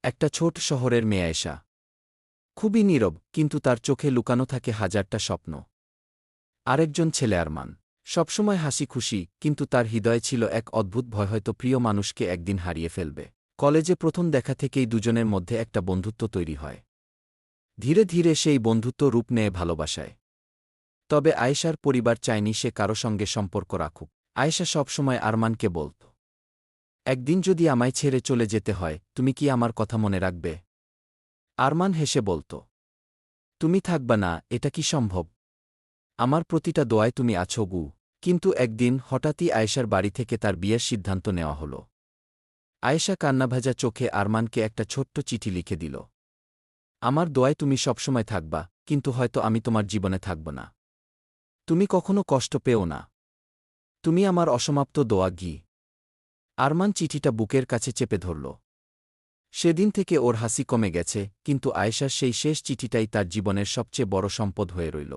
একটা ছোট শহরের মেয়ে আয়েশা। খুবই নীরব, কিন্তু তার চোখে লুকানো থাকে হাজারটা স্বপ্ন। আরেকজন ছেলে আরমান। সবসময় হাসি খুশি, কিন্তু তার হৃদয়ে ছিল এক অদ্ভুত ভয়, হয়তো প্রিয় মানুষকে একদিন হারিয়ে ফেলবে। কলেজে প্রথম দেখা থেকেই দুজনের মধ্যে একটা বন্ধুত্ব তৈরি হয়। ধীরে ধীরে সেই বন্ধুত্ব রূপ নেয় ভালোবাসায়। তবে আয়েশার পরিবার চায়নি সে কারো সঙ্গে সম্পর্ক রাখুক। আয়েশা সবসময় আরমানকে বলত, একদিন যদি আমায় ছেড়ে চলে যেতে হয়, তুমি কি আমার কথা মনে রাখবে? আরমান হেসে বলত, তুমি থাকবা না, এটা কি সম্ভব? আমার প্রতিটা দোয়ায় তুমি আছো গু। কিন্তু একদিন হঠাৎই আয়েশার বাড়ি থেকে তার বিয়ের সিদ্ধান্ত নেওয়া হল। আয়েশা কান্নাভেজা চোখে আরমানকে একটা ছোট্ট চিঠি লিখে দিল। আমার দোয়ায় তুমি সবসময় থাকবা, কিন্তু হয়তো আমি তোমার জীবনে থাকব না। তুমি কখনো কষ্ট পেও না। তুমি আমার অসমাপ্ত দোয়া গি। আরমান চিঠিটা বুকের কাছে চেপে ধরল। সেদিন থেকে ওর হাসি কমে গেছে, কিন্তু আয়েশার সেই শেষ চিঠিটাই তার জীবনের সবচেয়ে বড় সম্পদ হয়ে রইল।